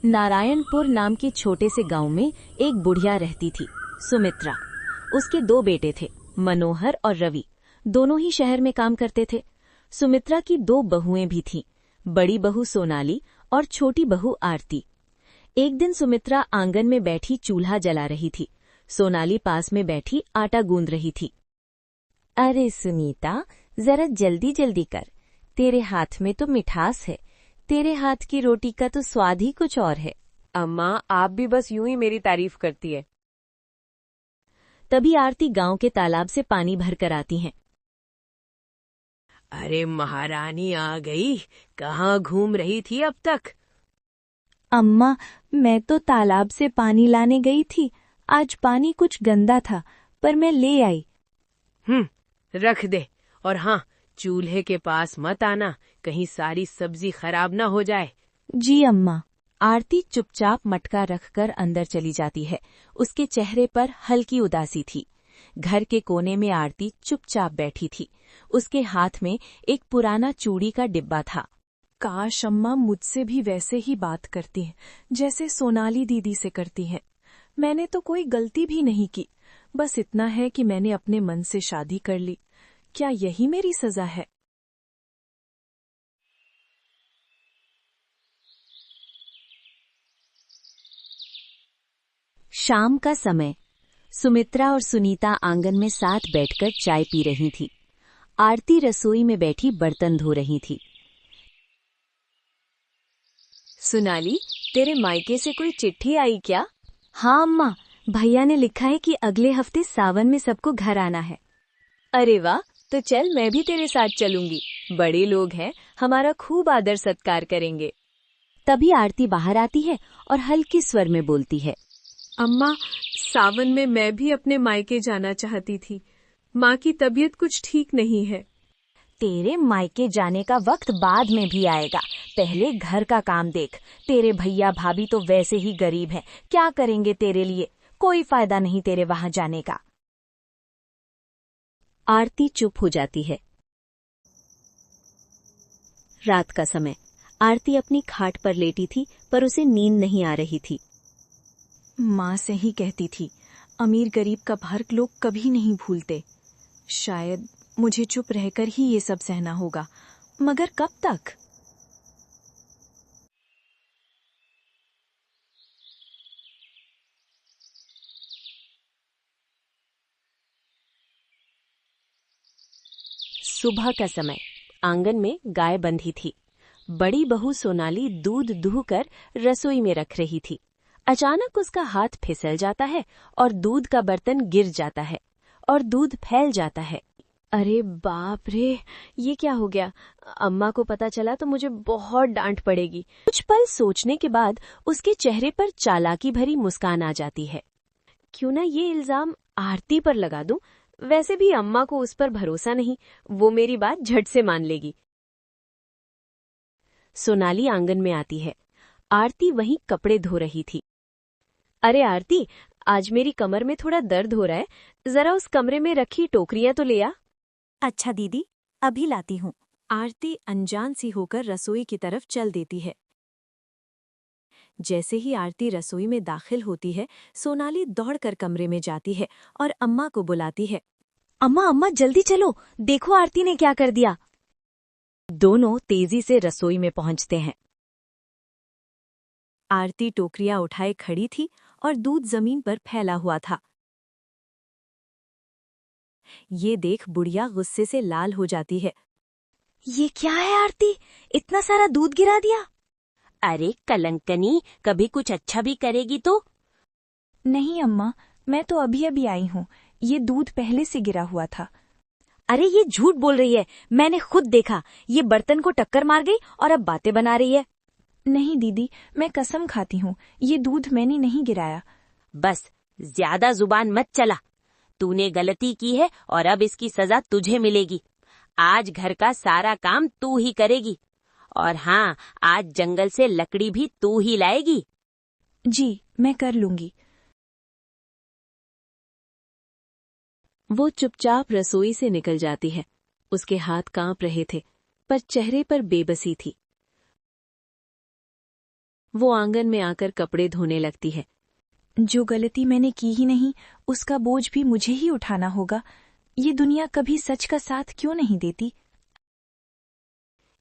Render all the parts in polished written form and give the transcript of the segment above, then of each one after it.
नारायणपुर नाम के छोटे से गांव में एक बुढ़िया रहती थी, सुमित्रा। उसके दो बेटे थे, मनोहर और रवि। दोनों ही शहर में काम करते थे। सुमित्रा की दो बहुएं भी थीं, बड़ी बहू सोनाली और छोटी बहू आरती। एक दिन सुमित्रा आंगन में बैठी चूल्हा जला रही थी। सोनाली पास में बैठी आटा गूंद रही थी। अरे सुनीता, जरा जल्दी जल्दी कर, तेरे हाथ में तो मिठास है। तेरे हाथ की रोटी का तो स्वाद ही कुछ और है। अम्मा, आप भी बस यूं ही मेरी तारीफ करती है। तभी आरती गांव के तालाब से पानी भर कर आती हैं। अरे महारानी आ गई, कहाँ घूम रही थी अब तक? अम्मा, मैं तो तालाब से पानी लाने गई थी। आज पानी कुछ गंदा था, पर मैं ले आई। रख दे, और हाँ, चूल्हे के पास मत आना, कहीं सारी सब्जी खराब ना हो जाए। जी अम्मा। आरती चुपचाप मटका रखकर अंदर चली जाती है। उसके चेहरे पर हल्की उदासी थी। घर के कोने में आरती चुपचाप बैठी थी। उसके हाथ में एक पुराना चूड़ी का डिब्बा था। काश अम्मा मुझसे भी वैसे ही बात करती हैं, जैसे सोनाली दीदी से करती हैं। मैंने तो कोई गलती भी नहीं की, बस इतना है कि मैंने अपने मन से शादी कर ली। क्या यही मेरी सजा है? शाम का समय। सुमित्रा और सुनीता आंगन में साथ बैठकर चाय पी रही थी। आरती रसोई में बैठी बर्तन धो रही थी। सोनाली, तेरे मायके से कोई चिट्ठी आई क्या? हाँ अम्मा, भैया ने लिखा है कि अगले हफ्ते सावन में सबको घर आना है। अरे वाह, तो चल मैं भी तेरे साथ चलूंगी। बड़े लोग हैं, हमारा खूब आदर सत्कार करेंगे। तभी आरती बाहर आती है और हल्के स्वर में बोलती है। अम्मा, सावन में मैं भी अपने मायके जाना चाहती थी। माँ की तबीयत कुछ ठीक नहीं है। तेरे मायके जाने का वक्त बाद में भी आएगा, पहले घर का काम देख। तेरे भैया भाभी तो वैसे ही गरीब हैं, क्या करेंगे तेरे लिए? कोई फायदा नहीं तेरे वहां जाने का। आरती चुप हो जाती है। रात का समय। आरती अपनी खाट पर लेटी थी, पर उसे नींद नहीं आ रही थी। माँ से ही कहती थी, अमीर गरीब का फर्क लोग कभी नहीं भूलते। शायद मुझे चुप रहकर ही ये सब सहना होगा, मगर कब तक? सुबह का समय। आंगन में गाय बंधी थी। बड़ी बहू सोनाली दूध दूहकर रसोई में रख रही थी। अचानक उसका हाथ फिसल जाता है और दूध का बर्तन गिर जाता है और दूध फैल जाता है। अरे बाप रे, ये क्या हो गया? अम्मा को पता चला तो मुझे बहुत डांट पड़ेगी। कुछ पल सोचने के बाद उसके चेहरे पर चालाकी भरी मुस्कान आ जाती है। क्यों ना ये इल्जाम आरती पर लगा दूं? वैसे भी अम्मा को उस पर भरोसा नहीं, वो मेरी बात झट से मान लेगी। सोनाली आंगन में आती है। आरती वहीं कपड़े धो रही थी। अरे आरती, आज मेरी कमर में थोड़ा दर्द हो रहा है, जरा उस कमरे में रखी टोकरियां तो ले आ। अच्छा दीदी, अभी लाती हूँ। आरती अनजान सी होकर रसोई की तरफ चल देती है। जैसे ही आरती रसोई में दाखिल होती है, सोनाली दौड़कर कमरे में जाती है और अम्मा को बुलाती है। अम्मा अम्मा जल्दी चलो, देखो आरती ने क्या कर दिया। दोनों तेजी से रसोई में पहुंचते हैं। आरती टोकरियां उठाए खड़ी थी और दूध जमीन पर फैला हुआ था। ये देख बुढ़िया गुस्से से लाल हो जाती है। ये क्या है आरती, इतना सारा दूध गिरा दिया? अरे कलंकनी, कभी कुछ अच्छा भी करेगी तो? नहीं अम्मा, मैं तो अभी अभी आई हूँ, ये दूध पहले से गिरा हुआ था। अरे ये झूठ बोल रही है, मैंने खुद देखा। ये बर्तन को टक्कर मार गई और अब बातें बना रही है। नहीं दीदी, मैं कसम खाती हूँ, ये दूध मैंने नहीं गिराया। बस ज्यादा जुबान मत चला। तूने गलती की है और अब इसकी सजा तुझे मिलेगी। आज घर का सारा काम तू ही करेगी, और हाँ, आज जंगल से लकड़ी भी तू ही लाएगी। जी, मैं कर लूंगी। वो चुपचाप रसोई से निकल जाती है। उसके हाथ कांप रहे थे, पर चेहरे पर बेबसी थी। वो आंगन में आकर कपड़े धोने लगती है। जो गलती मैंने की ही नहीं, उसका बोझ भी मुझे ही उठाना होगा। ये दुनिया कभी सच का साथ क्यों नहीं देती?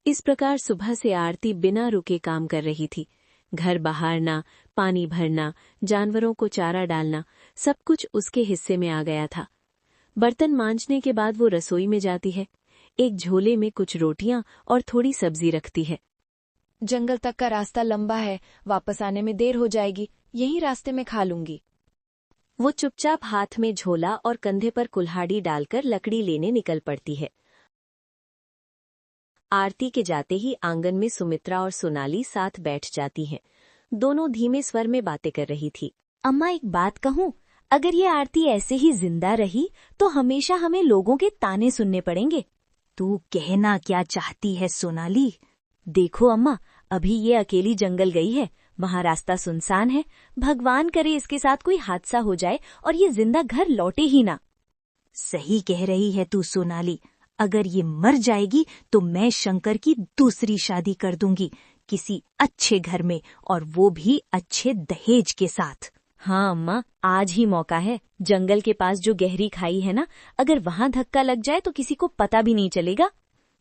इस प्रकार सुबह से आरती बिना रुके काम कर रही थी। घर बहारना, पानी भरना, जानवरों को चारा डालना, सब कुछ उसके हिस्से में आ गया था। बर्तन मांजने के बाद वो रसोई में जाती है। एक झोले में कुछ रोटियां और थोड़ी सब्जी रखती है। जंगल तक का रास्ता लंबा है, वापस आने में देर हो जाएगी, यहीं रास्ते में खा लूंगी। वो चुपचाप हाथ में झोला और कंधे पर कुल्हाड़ी डालकर लकड़ी लेने निकल पड़ती है। आरती के जाते ही आंगन में सुमित्रा और सोनाली साथ बैठ जाती हैं। दोनों धीमे स्वर में बातें कर रही थी। अम्मा, एक बात कहूं, अगर ये आरती ऐसे ही जिंदा रही तो हमेशा हमें लोगों के ताने सुनने पड़ेंगे। तू कहना क्या चाहती है सोनाली? देखो अम्मा, अभी ये अकेली जंगल गई है, वहाँ रास्ता सुनसान है। भगवान करे इसके साथ कोई हादसा हो जाए और ये जिंदा घर लौटे ही ना। सही कह रही है तू सोनाली, अगर ये मर जाएगी तो मैं शंकर की दूसरी शादी कर दूंगी, किसी अच्छे घर में, और वो भी अच्छे दहेज के साथ। हाँ अम्मा, आज ही मौका है। जंगल के पास जो गहरी खाई है ना, अगर वहाँ धक्का लग जाए तो किसी को पता भी नहीं चलेगा।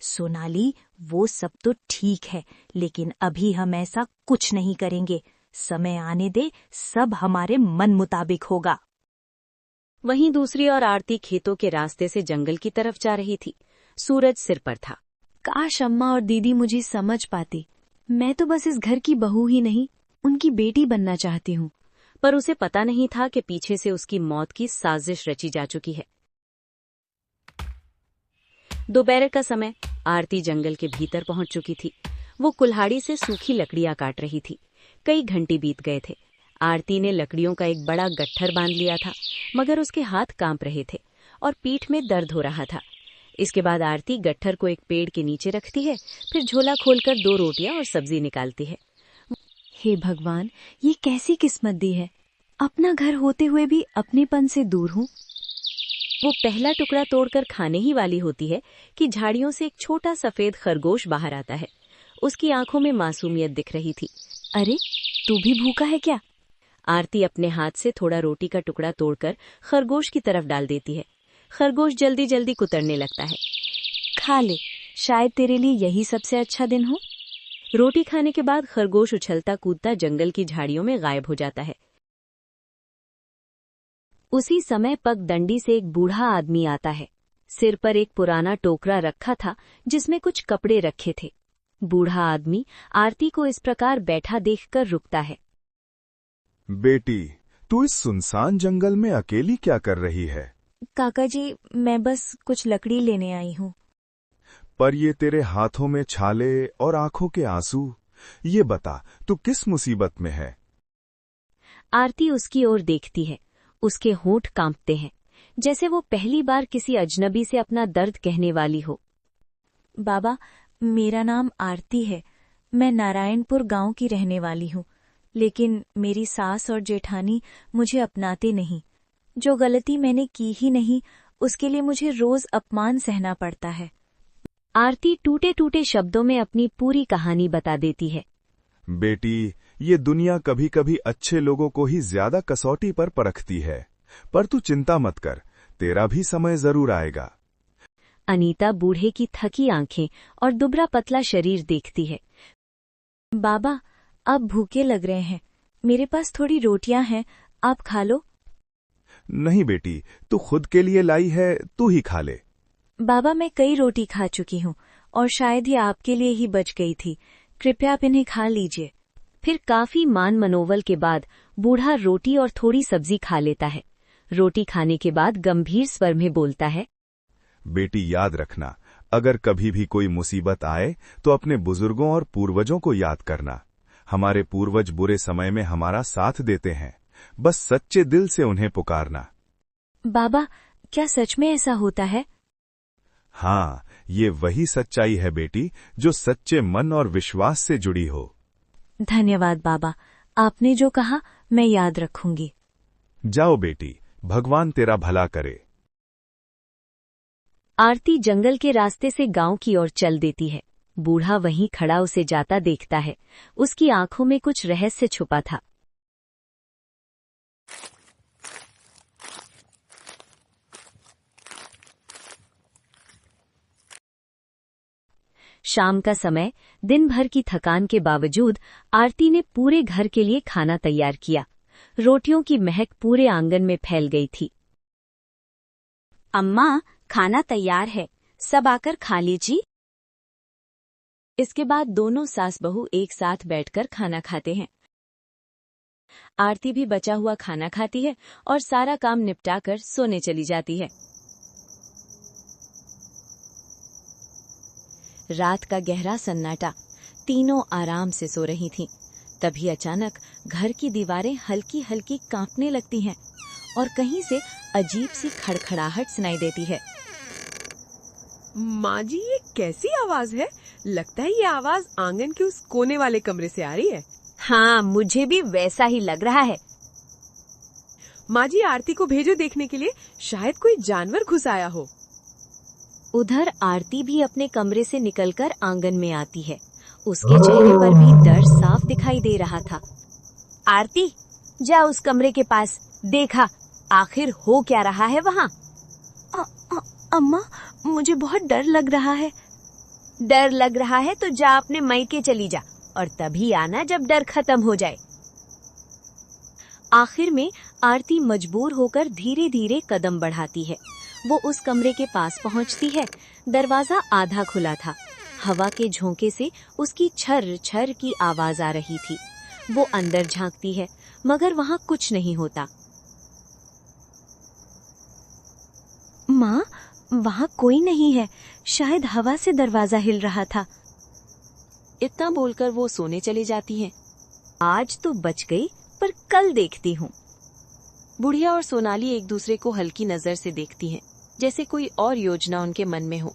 सोनाली, वो सब तो ठीक है, लेकिन अभी हम ऐसा कुछ नहीं करेंगे। समय आने दे, सब हमारे मन मुताबिक होगा। वहीं दूसरी ओर आरती खेतों के रास्ते से जंगल की तरफ जा रही थी। सूरज सिर पर था। काश अम्मा और दीदी मुझे समझ पाती। मैं तो बस इस घर की बहू ही नहीं, उनकी बेटी बनना चाहती हूँ। पर उसे पता नहीं था कि पीछे से उसकी मौत की साजिश रची जा चुकी है। दोपहर का समय, आरती जंगल के भीतर पहुंच चुकी थी। वो कुल्हाड़ी से सूखी लकड़ियां काट रही थी। कई घंटे बीत गए थे। आरती ने लकड़ियों का एक बड़ा गट्ठर बांध लिया था, मगर उसके हाथ कांप रहे थे और पीठ में दर्द हो रहा था। इसके बाद आरती गट्ठर को एक पेड़ के नीचे रखती है, फिर झोला खोलकर 2 रोटियां और सब्जी निकालती है। हे भगवान, ये कैसी किस्मत दी है। अपना घर होते हुए भी अपनेपन से दूर हूँ। वो पहला टुकड़ा तोड़कर खाने ही वाली होती है कि झाड़ियों से एक छोटा सफेद खरगोश बाहर आता है। उसकी आंखों में मासूमियत दिख रही थी। अरे, तू भी भूखा है क्या? आरती अपने हाथ से थोड़ा रोटी का टुकड़ा तोड़कर खरगोश की तरफ डाल देती है। खरगोश जल्दी जल्दी कुतरने लगता है। खा ले, शायद तेरे लिए यही सबसे अच्छा दिन हो। रोटी खाने के बाद खरगोश उछलता कूदता जंगल की झाड़ियों में गायब हो जाता है। उसी समय पगडंडी से एक बूढ़ा आदमी आता है। सिर पर एक पुराना टोकरा रखा था जिसमें कुछ कपड़े रखे थे। बूढ़ा आदमी आरती को इस प्रकार बैठा देखकर रुकता है। बेटी, तू इस सुनसान जंगल में अकेली क्या कर रही है? काका जी, मैं बस कुछ लकड़ी लेने आई हूँ। पर ये तेरे हाथों में छाले और आंखों के आंसू, ये बता तू किस मुसीबत में है? आरती उसकी ओर देखती है। उसके होंठ कांपते हैं, जैसे वो पहली बार किसी अजनबी से अपना दर्द कहने वाली हो। बाबा, मेरा नाम आरती है। मैं नारायणपुर गांव की रहने वाली हूँ, लेकिन मेरी सास और जेठानी मुझे अपनाते नहीं। जो गलती मैंने की ही नहीं, उसके लिए मुझे रोज अपमान सहना पड़ता है। आरती टूटे टूटे शब्दों में अपनी पूरी कहानी बता देती है। बेटी, ये दुनिया कभी कभी अच्छे लोगों को ही ज्यादा कसौटी पर परखती है, पर तू चिंता मत कर, तेरा भी समय जरूर आएगा। अनीता बूढ़े की थकी आंखें और दुबला पतला शरीर देखती है। बाबा, अब भूखे लग रहे हैं, मेरे पास थोड़ी रोटियां हैं, आप खा लो। नहीं बेटी, तू खुद के लिए लाई है, तू ही खा ले। बाबा, मैं कई रोटी खा चुकी हूँ और शायद ही आपके लिए ही बच गई थी। कृपया आप इन्हें खा लीजिए। फिर काफी मान मनोवल के बाद बूढ़ा रोटी और थोड़ी सब्जी खा लेता है। रोटी खाने के बाद गंभीर स्वर में बोलता है। बेटी, याद रखना, अगर कभी भी कोई मुसीबत आए तो अपने बुजुर्गों और पूर्वजों को याद करना। हमारे पूर्वज बुरे समय में हमारा साथ देते हैं, बस सच्चे दिल से उन्हें पुकारना। बाबा, क्या सच में ऐसा होता है? हाँ, ये वही सच्चाई है बेटी, जो सच्चे मन और विश्वास से जुड़ी हो। धन्यवाद बाबा, आपने जो कहा मैं याद रखूंगी। जाओ बेटी, भगवान तेरा भला करे। आरती जंगल के रास्ते से गांव की ओर चल देती है। बूढ़ा वहीं खड़ा उसे जाता देखता है। उसकी आंखों में कुछ रहस्य छुपा था। शाम का समय, दिन भर की थकान के बावजूद आरती ने पूरे घर के लिए खाना तैयार किया। रोटियों की महक पूरे आंगन में फैल गई थी। अम्मा, खाना तैयार है, सब आकर खा लीजिए। इसके बाद दोनों सास बहू एक साथ बैठकर खाना खाते हैं। आरती भी बचा हुआ खाना खाती है और सारा काम निपटाकर सोने चली जाती है। रात का गहरा सन्नाटा, तीनों आराम से सो रही थीं। तभी अचानक घर की दीवारें हल्की हल्की कांपने लगती हैं और कहीं से अजीब सी खड़खड़ाहट सुनाई देती है। माँ जी, ये कैसी आवाज है? लगता है ये आवाज आंगन के उस कोने वाले कमरे से आ रही है। हाँ, मुझे भी वैसा ही लग रहा है। माँ जी, आरती को भेजो देखने के लिए, शायद कोई जानवर घुस आया हो। उधर आरती भी अपने कमरे से निकलकर आंगन में आती है। उसके चेहरे पर भी डर साफ दिखाई दे रहा था। आरती, जा उस कमरे के पास, देखा आखिर हो क्या रहा है वहाँ। अम्मा, मुझे बहुत डर लग रहा है। डर लग रहा है तो जा अपने मायके चली जा, और तभी आना जब डर खत्म हो जाए। आखिर में आरती मजबूर होकर धीरे धीरे कदम बढ़ाती है। वो उस कमरे के पास पहुंचती है। दरवाजा आधा खुला था। हवा के झोंके से उसकी छर छर की आवाज आ रही थी। वो अंदर झांकती है, मगर वहां कुछ नहीं होता। माँ, वहाँ कोई नहीं है। शायद हवा से दरवाजा हिल रहा था। इतना बोलकर वो सोने चली जाती हैं। आज तो बच गई, पर कल देखती हूँ। बुढ़िया और सोनाली एक दूसरे को हल्की नजर से देखती हैं, जैसे कोई और योजना उनके मन में हो।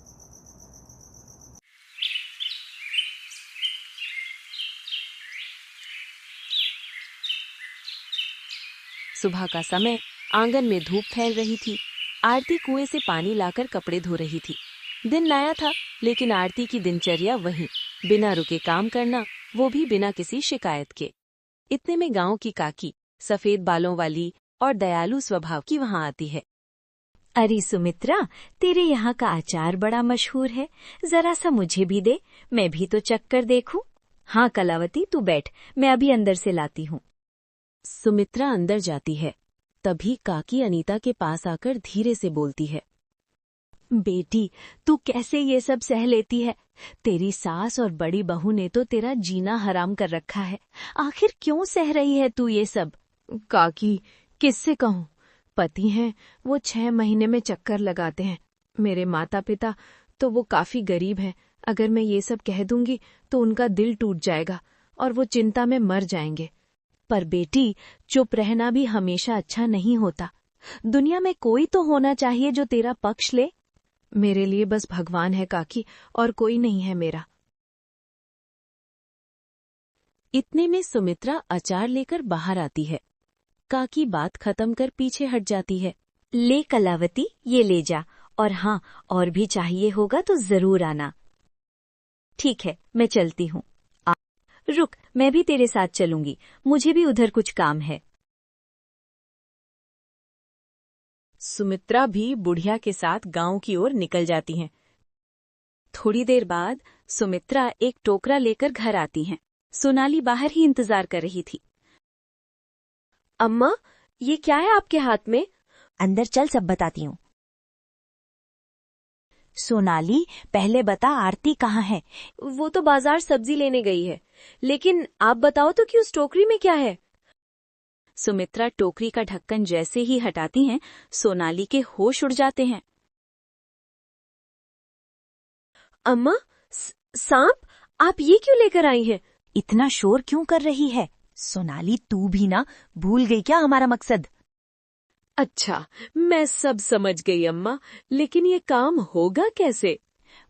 सुबह का समय, आंगन में धूप फैल रही थी। आरती कुएं से पानी लाकर कपड़े धो रही थी। दिन नया था, लेकिन आरती की दिनचर्या वही, बिना रुके काम करना, वो भी बिना किसी शिकायत के। इतने में गांव की काकी, सफेद बालों वाली और दयालु स्वभाव की वहां आती है। अरे सुमित्रा, तेरे यहाँ का अचार बड़ा मशहूर है, जरा सा मुझे भी दे, मैं भी तो चख कर देखूं। हाँ कलावती, तू बैठ, मैं अभी अंदर से लाती हूँ। सुमित्रा अंदर जाती है। तभी काकी अनीता के पास आकर धीरे से बोलती है। बेटी, तू कैसे ये सब सह लेती है? तेरी सास और बड़ी बहू ने तो तेरा जीना हराम कर रखा है। आखिर क्यों सह रही है तू ये सब? काकी, किससे कहूँ? पति हैं, वो 6 महीने में चक्कर लगाते हैं। मेरे माता पिता तो वो काफी गरीब हैं। अगर मैं ये सब कह दूंगी तो उनका दिल टूट जाएगा और वो चिंता में मर जाएंगे। पर बेटी, चुप रहना भी हमेशा अच्छा नहीं होता। दुनिया में कोई तो होना चाहिए जो तेरा पक्ष ले। मेरे लिए बस भगवान है काकी, और कोई नहीं है मेरा। इतने में सुमित्रा अचार लेकर बाहर आती है। काकी बात खत्म कर पीछे हट जाती है। ले कलावती, ये ले जा, और हाँ, और भी चाहिए होगा तो जरूर आना। ठीक है, मैं चलती हूँ। रुक, मैं भी तेरे साथ चलूंगी, मुझे भी उधर कुछ काम है। सुमित्रा भी बुढ़िया के साथ गांव की ओर निकल जाती हैं। थोड़ी देर बाद सुमित्रा एक टोकरा लेकर घर आती हैं। सोनाली बाहर ही इंतजार कर रही थी। अम्मा, ये क्या है आपके हाथ में? अंदर चल, सब बताती हूँ। सोनाली, पहले बता आरती कहाँ है? वो तो बाजार सब्जी लेने गई है, लेकिन आप बताओ तो कि उस टोकरी में क्या है? सुमित्रा टोकरी का ढक्कन जैसे ही हटाती हैं, सोनाली के होश उड़ जाते हैं। अम्मा, सांप? आप ये क्यों लेकर आई हैं? इतना शोर क्यों कर रही है? सोनाली, तू भी ना भूल गई क्या हमारा मकसद? अच्छा, मैं सब समझ गई अम्मा, लेकिन ये काम होगा कैसे?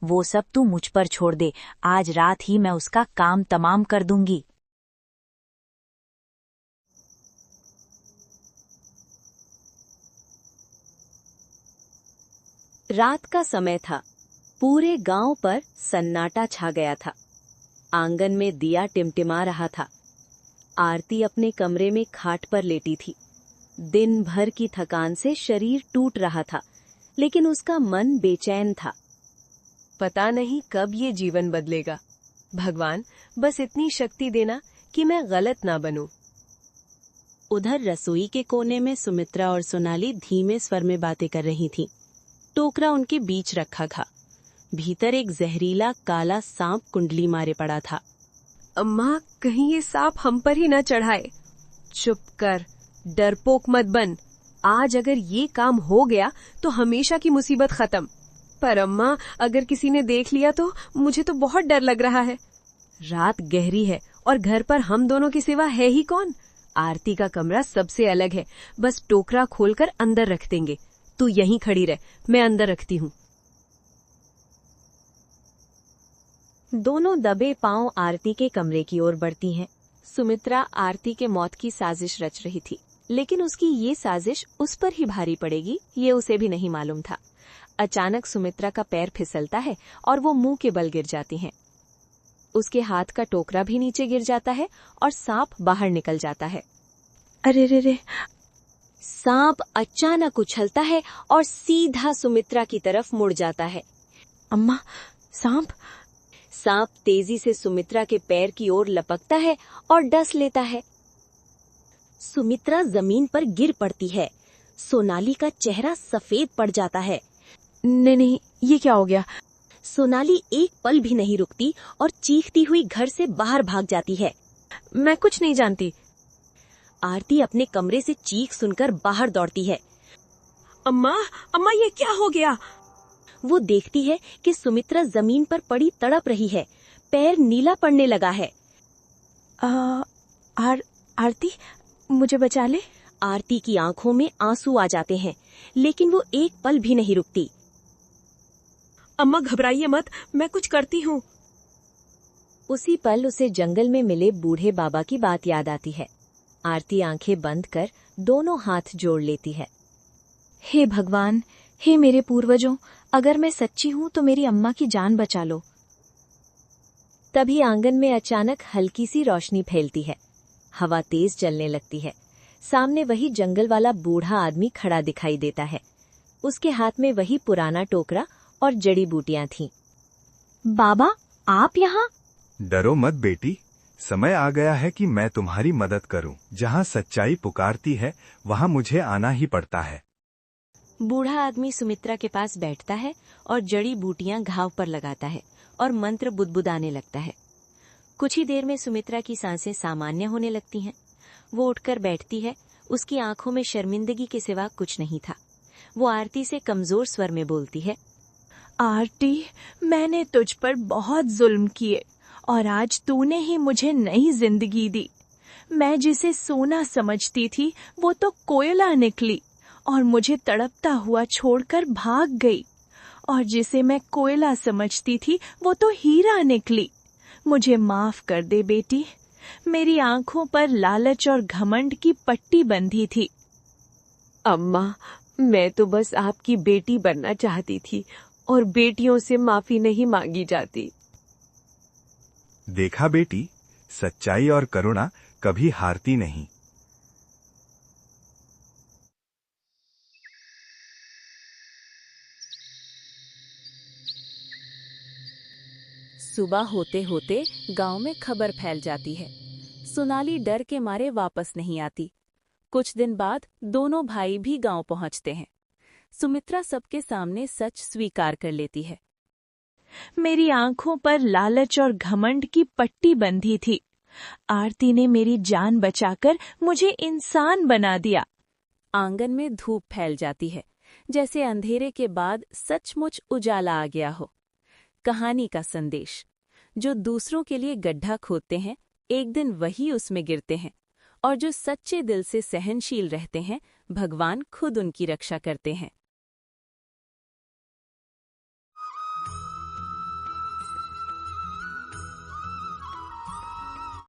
वो सब तू मुझ पर छोड़ दे, आज रात ही मैं उसका काम तमाम कर दूंगी। रात का समय था। पूरे गांव पर सन्नाटा छा गया था। आंगन में दिया टिमटिमा रहा था। आरती अपने कमरे में खाट पर लेटी थी। दिन भर की थकान से शरीर टूट रहा था, लेकिन उसका मन बेचैन था। पता नहीं कब ये जीवन बदलेगा। भगवान, बस इतनी शक्ति देना कि मैं गलत ना बनूं। उधर रसोई के कोने में सुमित्रा और सोनाली धीमे स्वर में बातें कर रही थीं। टोकरा उनके बीच रखा था। भीतर एक जहरीला काला सांप कुंडली मारे पड़ा था। अम्मा, कहीं ये सांप हम पर ही न चढ़ाए। चुप कर, डरपोक मत बन। आज अगर ये काम हो गया तो हमेशा की मुसीबत खत्म। पर अम्मा, अगर किसी ने देख लिया तो मुझे तो बहुत डर लग रहा है। रात गहरी है और घर पर हम दोनों के सिवा है ही कौन। आरती का कमरा सबसे अलग है। बस टोकरा खोलकर अंदर रख देंगे। तू यहीं खड़ी रह, मैं अंदर रखती हूँ। दोनों दबे पांव आरती के कमरे की ओर बढ़ती हैं। सुमित्रा आरती के मौत की साजिश रच रही थी, लेकिन उसकी ये साजिश उस पर ही भारी पड़ेगी ये उसे भी नहीं मालूम था। अचानक सुमित्रा का पैर फिसलता है और वो मुंह के बल गिर जाती हैं। उसके हाथ का टोकरा भी नीचे गिर जाता है और सांप बाहर निकल जाता है। अरे रे रे! सांप अचानक उछलता है और सीधा सुमित्रा की तरफ मुड़ जाता है। अम्मा, सांप! सांप तेजी से सुमित्रा के पैर की ओर लपकता है और डस लेता है। सुमित्रा जमीन पर गिर पड़ती है। सोनाली का चेहरा सफेद पड़ जाता है। नहीं, ये क्या हो गया? सोनाली एक पल भी नहीं रुकती और चीखती हुई घर से बाहर भाग जाती है। मैं कुछ नहीं जानती। आरती अपने कमरे से चीख सुनकर बाहर दौड़ती है। अम्मा, अम्मा, ये क्या हो गया? वो देखती है कि सुमित्रा जमीन पर पड़ी तड़प रही है। पैर नीला पड़ने लगा है। आरती, मुझे बचा ले। आरती की आंखों में आंसू आ जाते हैं, लेकिन वो एक पल भी नहीं रुकती। अम्मा, घबराइए मत, मैं कुछ करती हूँ। उसी पल उसे जंगल में मिले बूढ़े बाबा की बात याद आती है। आरती आंखें बंद कर दोनों हाथ जोड़ लेती है। हे भगवान, हे मेरे पूर्वजों, अगर मैं सच्ची हूँ तो मेरी अम्मा की जान बचा लो। तभी आंगन में अचानक हल्की सी रोशनी फैलती है। हवा तेज चलने लगती है। सामने वही जंगल वाला बूढ़ा आदमी खड़ा दिखाई देता है। उसके हाथ में वही पुराना टोकरा और जड़ी बूटियां थीं। बाबा, आप यहाँ? डरो मत बेटी, समय आ गया है कि मैं तुम्हारी मदद करूं। जहां सच्चाई पुकारती है वहां मुझे आना ही पड़ता है। बूढ़ा आदमी सुमित्रा के पास बैठता है और जड़ी बूटियां घाव पर लगाता है और मंत्र बुदबुदाने लगता है। कुछ ही देर में सुमित्रा की सांसें सामान्य होने लगती हैं। वो उठकर बैठती है। उसकी आंखों में शर्मिंदगी के सिवा कुछ नहीं था। वो आरती से कमजोर स्वर में बोलती है। आरती, मैंने तुझ पर बहुत जुल्म किए और आज तूने ही मुझे नई जिंदगी दी। मैं जिसे सोना समझती थी वो तो कोयला निकली और मुझे तड़पता हुआ छोड़कर भाग गई, और जिसे मैं कोयला समझती थी वो तो हीरा निकली। मुझे माफ कर दे बेटी, मेरी आंखों पर लालच और घमंड की पट्टी बंधी थी। अम्मा, मैं तो बस आपकी बेटी बनना चाहती थी और बेटियों से माफी नहीं मांगी जाती। देखा बेटी, सच्चाई और करुणा कभी हारती नहीं। सुबह होते होते गांव में खबर फैल जाती है। सोनाली डर के मारे वापस नहीं आती। कुछ दिन बाद दोनों भाई भी गांव पहुंचते हैं। सुमित्रा सबके सामने सच स्वीकार कर लेती है। मेरी आंखों पर लालच और घमंड की पट्टी बंधी थी। आरती ने मेरी जान बचाकर मुझे इंसान बना दिया। आंगन में धूप फैल जाती है, जैसे अंधेरे के बाद सचमुच उजाला आ गया हो। कहानी का संदेश: जो दूसरों के लिए गड्ढा खोदते हैं, एक दिन वही उसमें गिरते हैं, और जो सच्चे दिल से सहनशील रहते हैं, भगवान खुद उनकी रक्षा करते हैं।